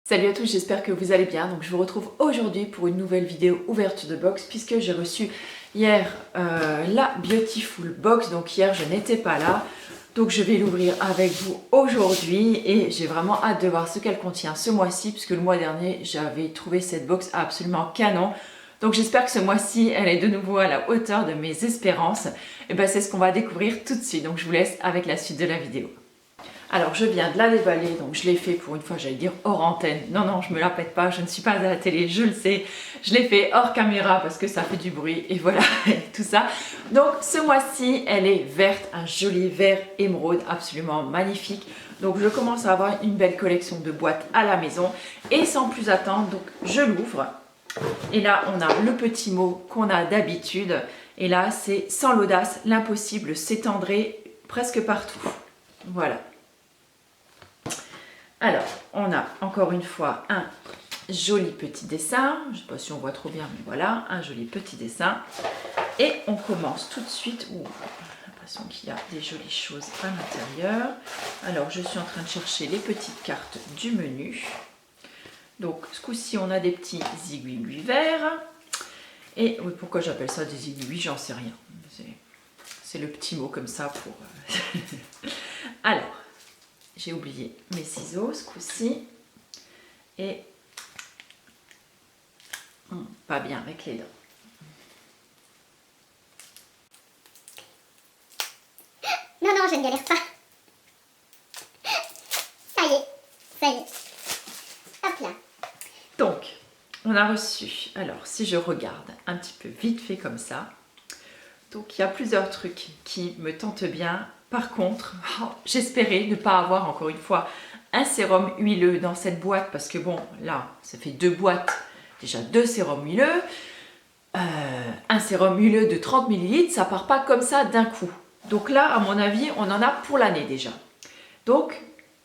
Salut à tous, j'espère que vous allez bien. Donc je vous retrouve aujourd'hui pour une nouvelle vidéo ouverture de box puisque j'ai reçu hier la Beautiful Box. Donc hier je n'étais pas là, donc je vais l'ouvrir avec vous aujourd'hui et j'ai vraiment hâte de voir ce qu'elle contient ce mois-ci puisque le mois dernier j'avais trouvé cette box absolument canon. Donc j'espère que ce mois-ci elle est de nouveau à la hauteur de mes espérances. Et ben c'est ce qu'on va découvrir tout de suite. Donc je vous laisse avec la suite de la vidéo. Alors je viens de la déballer, donc je l'ai fait pour une fois, j'allais dire hors antenne. Non, je me la pète pas, je ne suis pas à la télé, je le sais. Je l'ai fait hors caméra parce que ça fait du bruit et voilà, tout ça. Donc ce mois-ci, elle est verte, un joli vert émeraude, absolument magnifique. Donc je commence à avoir une belle collection de boîtes à la maison. Et sans plus attendre, donc je l'ouvre. Et là, on a le petit mot qu'on a d'habitude. Et là, c'est sans l'audace, l'impossible s'étendrait presque partout. Voilà. Alors, on a encore une fois un joli petit dessin. Je ne sais pas si on voit trop bien, mais voilà, un joli petit dessin. Et on commence tout de suite. Ouh, j'ai l'impression qu'il y a des jolies choses à l'intérieur. Alors, je suis en train de chercher les petites cartes du menu. Donc, ce coup-ci, on a des petits aiguilles verts. Et oui, pourquoi j'appelle ça des aiguilles, j'en sais rien. C'est le petit mot comme ça pour... Alors, j'ai oublié mes ciseaux ce coup-ci. Et pas bien avec les dents. Non, je ne galère pas. Ça y est. Hop là. Donc, on a reçu, alors si je regarde un petit peu vite fait comme ça, donc il y a plusieurs trucs qui me tentent bien. Par contre, j'espérais ne pas avoir encore une fois un sérum huileux dans cette boîte parce que bon, là, ça fait deux boîtes, déjà deux sérums huileux. Un sérum huileux de 30 ml, ça part pas comme ça d'un coup. Donc là, à mon avis, on en a pour l'année déjà. Donc,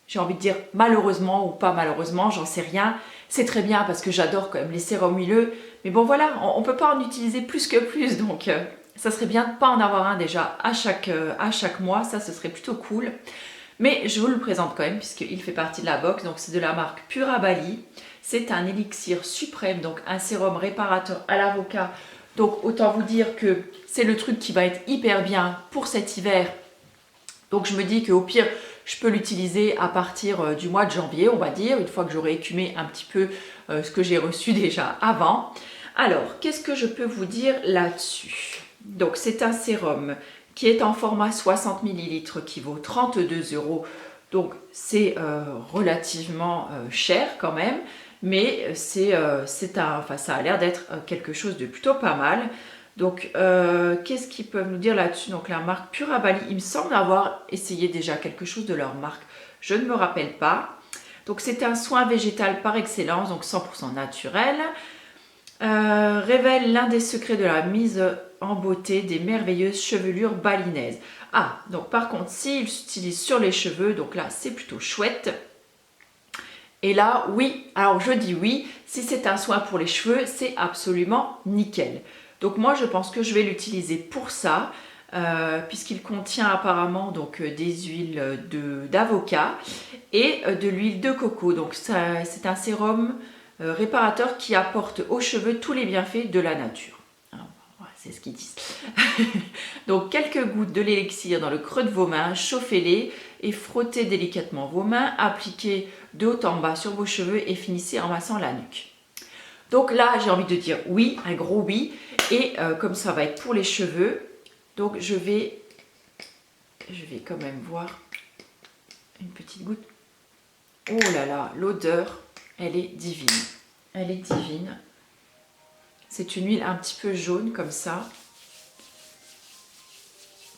j'ai envie de dire malheureusement ou pas malheureusement, j'en sais rien. C'est très bien parce que j'adore quand même les sérums huileux. Mais bon voilà, on ne peut pas en utiliser plus que plus. Donc ça serait bien de ne pas en avoir un déjà à chaque mois. Ça, ce serait plutôt cool. Mais je vous le présente quand même puisqu'il fait partie de la box. Donc c'est de la marque Pura Bali. C'est un élixir suprême, donc un sérum réparateur à l'avocat. Donc autant vous dire que c'est le truc qui va être hyper bien pour cet hiver. Donc je me dis qu'au pire, je peux l'utiliser à partir du mois de janvier, on va dire, une fois que j'aurai écumé un petit peu ce que j'ai reçu déjà avant. Alors, qu'est-ce que je peux vous dire là-dessus? Donc c'est un sérum qui est en format 60 ml qui vaut 32 €. Donc c'est relativement cher quand même, mais ça a l'air d'être quelque chose de plutôt pas mal. Donc, qu'est-ce qu'ils peuvent nous dire là-dessus? Donc, la marque Pura Bali, il me semble avoir essayé déjà quelque chose de leur marque. Je ne me rappelle pas. Donc, c'est un soin végétal par excellence, donc 100% naturel. Révèle l'un des secrets de la mise en beauté des merveilleuses chevelures balinaises. Ah, donc par contre, s'il s'utilise sur les cheveux, donc là, c'est plutôt chouette. Et là, oui, alors je dis oui, si c'est un soin pour les cheveux, c'est absolument nickel. Donc moi, je pense que je vais l'utiliser pour ça, puisqu'il contient apparemment donc, des huiles d'avocat et de l'huile de coco. Donc c'est un sérum réparateur qui apporte aux cheveux tous les bienfaits de la nature. Alors, voilà, c'est ce qu'ils disent. Donc quelques gouttes de l'élixir dans le creux de vos mains, chauffez-les et frottez délicatement vos mains, appliquez de haut en bas sur vos cheveux et finissez en massant la nuque. Donc là, j'ai envie de dire oui, un gros oui. Et comme ça va être pour les cheveux, donc je vais quand même voir une petite goutte. Oh là là, l'odeur, elle est divine. Elle est divine. C'est une huile un petit peu jaune comme ça.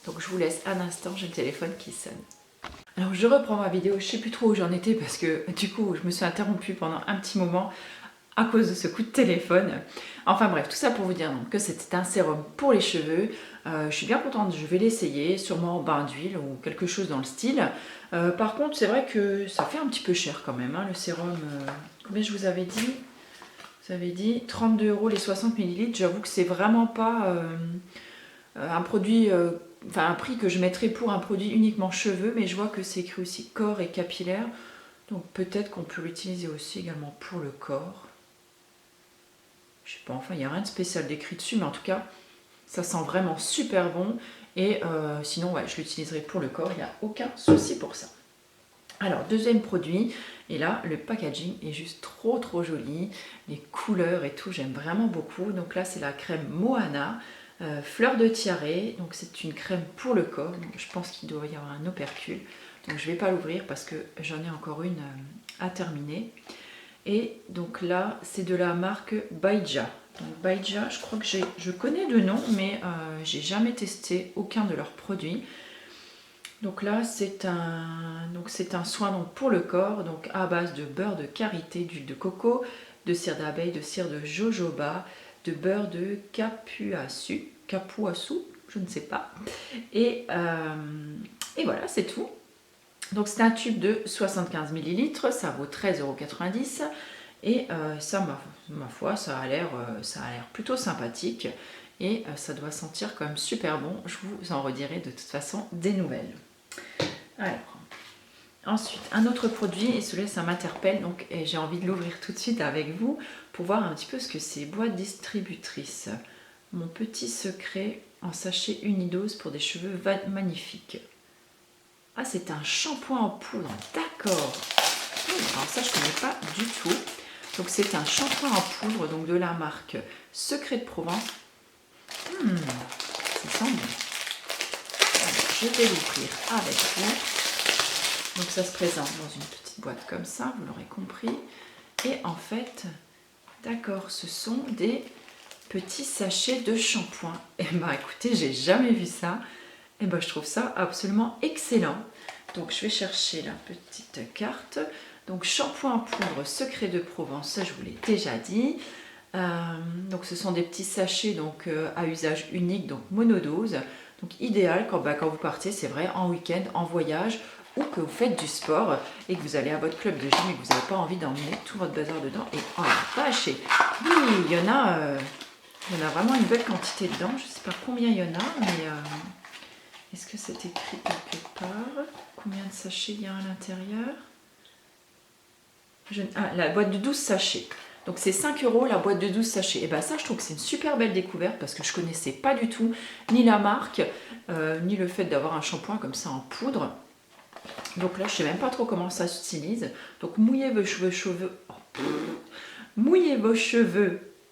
Donc je vous laisse un instant, j'ai le téléphone qui sonne. Alors je reprends ma vidéo, je ne sais plus trop où j'en étais parce que du coup je me suis interrompue pendant un petit moment à cause de ce coup de téléphone. Enfin bref, tout ça pour vous dire donc, que c'était un sérum pour les cheveux. Je suis bien contente, je vais l'essayer, sûrement en bain d'huile ou quelque chose dans le style. Par contre, c'est vrai que ça fait un petit peu cher quand même, hein, le sérum. Combien je vous avais dit? Vous avez dit 32 € les 60 ml. J'avoue que c'est vraiment pas un produit... un prix que je mettrais pour un produit uniquement cheveux, mais je vois que c'est écrit aussi corps et capillaire. Donc peut-être qu'on peut l'utiliser aussi également pour le corps. Je sais pas, enfin il n'y a rien de spécial décrit dessus, mais en tout cas ça sent vraiment super bon. Et sinon ouais, je l'utiliserai pour le corps, il n'y a aucun souci pour ça. Alors deuxième produit, et là le packaging est juste trop joli, les couleurs et tout, j'aime vraiment beaucoup. Donc là c'est la crème Moana, fleur de tiare, donc c'est une crème pour le corps, donc je pense qu'il doit y avoir un opercule. Donc je ne vais pas l'ouvrir parce que j'en ai encore une à terminer. Et donc là, c'est de la marque Baija. Donc Baija, je crois que je connais de nom, mais j'ai jamais testé aucun de leurs produits. Donc là, c'est un soin donc, pour le corps, donc à base de beurre de karité, d'huile de coco, de cire d'abeille, de cire de jojoba, de beurre de capuaçu, je ne sais pas. Et voilà, c'est tout. Donc c'est un tube de 75 ml, ça vaut 13,90 €. Et ça, ma foi, ça a l'air plutôt sympathique. Et ça doit sentir quand même super bon. Je vous en redirai de toute façon des nouvelles. Alors, ensuite, un autre produit, et celui-là, ça m'interpelle. Donc j'ai envie de l'ouvrir tout de suite avec vous pour voir un petit peu ce que c'est. Boîte distributrice. Mon petit secret en sachet unidose pour des cheveux magnifiques. Ah, c'est un shampoing en poudre, d'accord. Alors ça, je ne connais pas du tout. Donc c'est un shampoing en poudre donc de la marque Secret de Provence. Ça sent bon. Alors, je vais l'ouvrir avec vous. Donc ça se présente dans une petite boîte comme ça, vous l'aurez compris. Et en fait, d'accord, ce sont des petits sachets de shampoing. Et bah écoutez, j'ai jamais vu ça. Et ben, je trouve ça absolument excellent. Donc je vais chercher la petite carte. Donc shampoing en poudre Secret de Provence, ça je vous l'ai déjà dit. Donc ce sont des petits sachets donc, à usage unique, donc monodose. Donc idéal quand vous partez, c'est vrai, en week-end, en voyage, ou que vous faites du sport et que vous allez à votre club de gym et que vous n'avez pas envie d'emmener tout votre bazar dedans. Et oh la vache, oui, il y en a vraiment une belle quantité dedans. Je ne sais pas combien il y en a, mais... est-ce que c'est écrit quelque part? Combien de sachets il y a à l'intérieur? La boîte de 12 sachets. Donc c'est 5 € la boîte de 12 sachets. Et bien ça, je trouve que c'est une super belle découverte parce que je ne connaissais pas du tout ni la marque, ni le fait d'avoir un shampoing comme ça en poudre. Donc là, je ne sais même pas trop comment ça s'utilise. Donc mouillez vos cheveux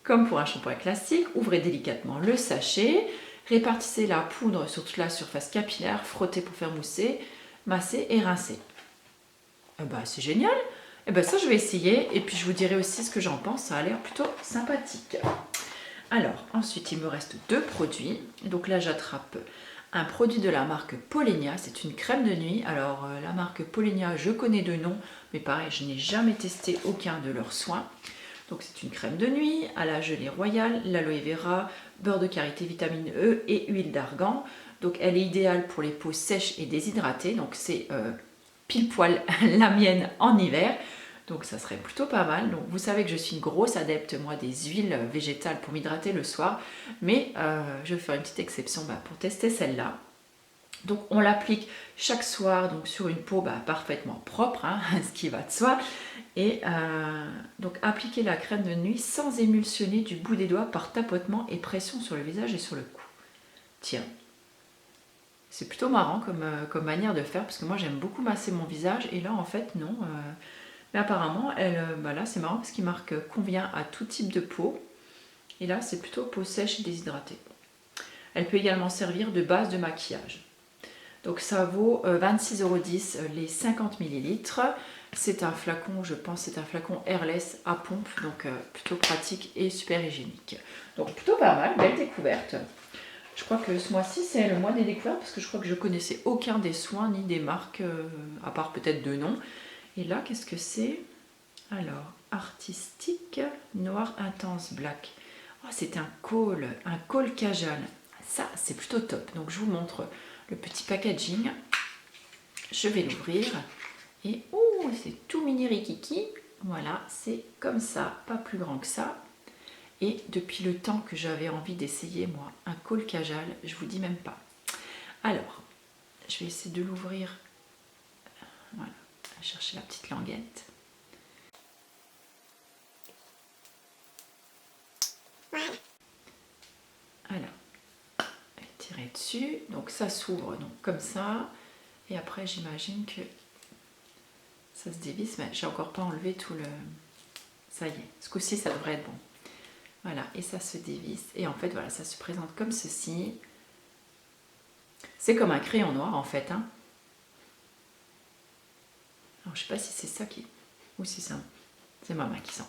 comme pour un shampoing classique. Ouvrez délicatement le sachet. Répartissez la poudre sur toute la surface capillaire, frottez pour faire mousser, masser et rincer. C'est génial. Ça, je vais essayer et puis je vous dirai aussi ce que j'en pense. Ça a l'air plutôt sympathique. Alors, ensuite, il me reste 2 produits. Donc là, j'attrape un produit de la marque Polenia. C'est une crème de nuit. Alors, la marque Polenia, je connais de nom, mais pareil, je n'ai jamais testé aucun de leurs soins. Donc c'est une crème de nuit à la gelée royale, l'aloe vera, beurre de karité, vitamine E et huile d'argan. Donc elle est idéale pour les peaux sèches et déshydratées. Donc c'est pile poil la mienne en hiver. Donc ça serait plutôt pas mal. Donc vous savez que je suis une grosse adepte moi des huiles végétales pour m'hydrater le soir. Mais je vais faire une petite exception pour tester celle-là. Donc on l'applique chaque soir donc sur une peau parfaitement propre, hein, ce qui va de soi. Et donc appliquer la crème de nuit sans émulsionner du bout des doigts par tapotement et pression sur le visage et sur le cou. Tiens, c'est plutôt marrant comme manière de faire parce que moi j'aime beaucoup masser mon visage et là en fait non. Mais apparemment là c'est marrant parce qu'il marque convient à tout type de peau et là c'est plutôt peau sèche et déshydratée. Elle peut également servir de base de maquillage. Donc ça vaut 26,10 € les 50 ml. C'est un flacon, je pense, c'est un flacon airless à pompe, donc plutôt pratique et super hygiénique. Donc plutôt pas mal, belle découverte. Je crois que ce mois-ci c'est le mois des découvertes parce que je crois que je connaissais aucun des soins ni des marques, à part peut-être deux noms. Et là, qu'est-ce que c'est? Alors, artistique, noir intense black. Oh, c'est un col Kajal. Ça, c'est plutôt top. Donc je vous montre le petit packaging. Je vais l'ouvrir. Et oh, c'est tout mini rikiki. Voilà, c'est comme ça, pas plus grand que ça. Et depuis le temps que j'avais envie d'essayer, moi, un col Kajal, je vous dis même pas. Alors, je vais essayer de l'ouvrir. Voilà, Je vais chercher la petite languette. Voilà. Alors, tirer dessus. Donc ça s'ouvre donc comme ça. Et après, j'imagine que ça se dévisse. Mais j'ai encore pas enlevé tout le... Ça y est, ce coup-ci, ça devrait être bon. Voilà, et ça se dévisse. Et en fait, voilà, ça se présente comme ceci. C'est comme un crayon noir, en fait. Hein. Alors, je sais pas si c'est ça qui... Ou si c'est ma main qui sent.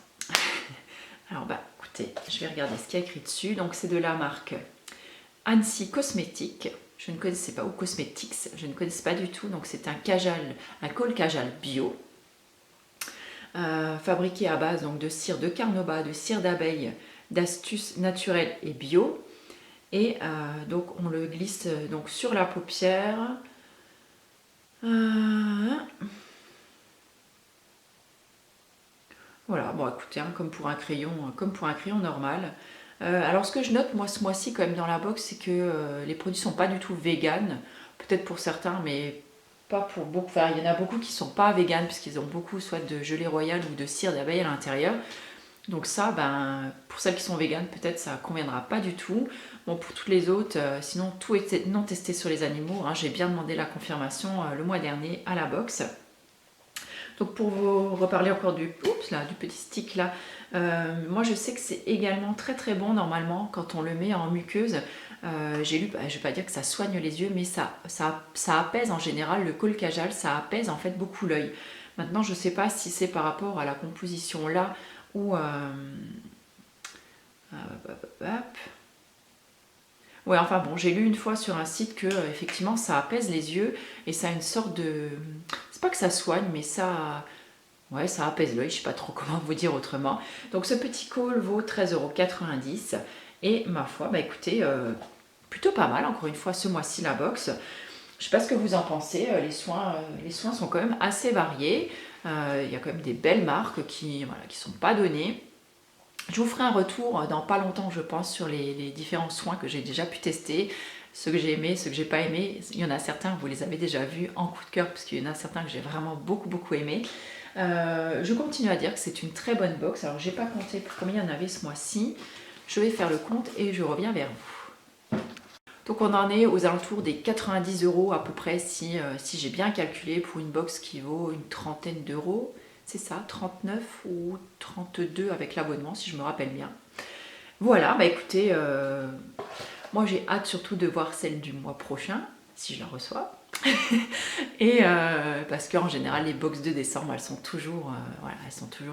Alors, bah, écoutez, je vais regarder ce qu'il y a écrit dessus. Donc, c'est de la marque Annecy Cosmétiques. Je ne connaissais pas, ou Cosmetics, je ne connaissais pas du tout. Donc, c'est un col Kajal bio. Fabriqué à base donc, de cire de carnauba, de cire d'abeille, d'astuces naturelles et bio. Et donc on le glisse donc sur la paupière. Voilà, bon écoutez, hein, comme pour un crayon normal. Alors ce que je note moi ce mois-ci quand même dans la box, c'est que les produits sont pas du tout vegan. Peut-être pour certains, mais pas pour beaucoup. Enfin, il y en a beaucoup qui sont pas vegan puisqu'ils ont beaucoup soit de gelée royale ou de cire d'abeille à l'intérieur. Donc ça, ben, pour celles qui sont véganes, peut-être ça ne conviendra pas du tout. Bon, pour toutes les autres, sinon tout est non testé sur les animaux. Hein. J'ai bien demandé la confirmation le mois dernier à la box. Donc pour vous reparler encore du petit stick là, moi je sais que c'est également très très bon normalement quand on le met en muqueuse. J'ai lu, je ne vais pas dire que ça soigne les yeux, mais ça apaise en général, le col Kajal, ça apaise en fait beaucoup l'œil. Maintenant je ne sais pas si c'est par rapport à la composition là, ou ouais, enfin bon, j'ai lu une fois sur un site que effectivement ça apaise les yeux et ça a une sorte de... C'est pas que ça soigne, mais ça... Ouais, ça apaise l'œil, je sais pas trop comment vous dire autrement. Donc ce petit col vaut 13,90 € et ma foi, bah écoutez, plutôt pas mal encore une fois ce mois-ci la box. Je sais pas ce que vous en pensez, les soins sont quand même assez variés. Il y a quand même des belles marques qui sont pas données. Je vous ferai un retour dans pas longtemps, je pense, sur les différents soins que j'ai déjà pu tester, ceux que j'ai aimés, ceux que j'ai pas aimés. Il y en a certains, vous les avez déjà vus en coup de cœur, parce qu'il y en a certains que j'ai vraiment beaucoup aimé. Je continue à dire que c'est une très bonne box. Alors, j'ai pas compté pour combien il y en avait ce mois-ci. Je vais faire le compte et je reviens vers vous. Donc, on en est aux alentours des 90 € à peu près, si j'ai bien calculé, pour une box qui vaut une trentaine d'euros. C'est ça, 39 ou 32 avec l'abonnement, si je me rappelle bien. Voilà, bah écoutez, moi j'ai hâte surtout de voir celle du mois prochain, si je la reçois. Et parce qu'en général, les box de décembre, elles sont toujours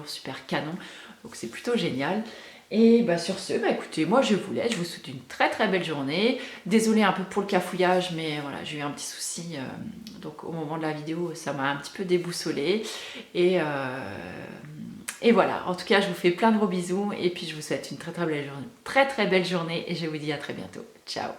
super canon. Donc c'est plutôt génial. Et bah sur ce, bah écoutez, moi je vous laisse, je vous souhaite une très très belle journée. Désolée un peu pour le cafouillage, mais voilà, j'ai eu un petit souci. Donc au moment de la vidéo, ça m'a un petit peu déboussolée. Et voilà, en tout cas, je vous fais plein de gros bisous. Et puis je vous souhaite une très très belle journée. Et je vous dis à très bientôt. Ciao.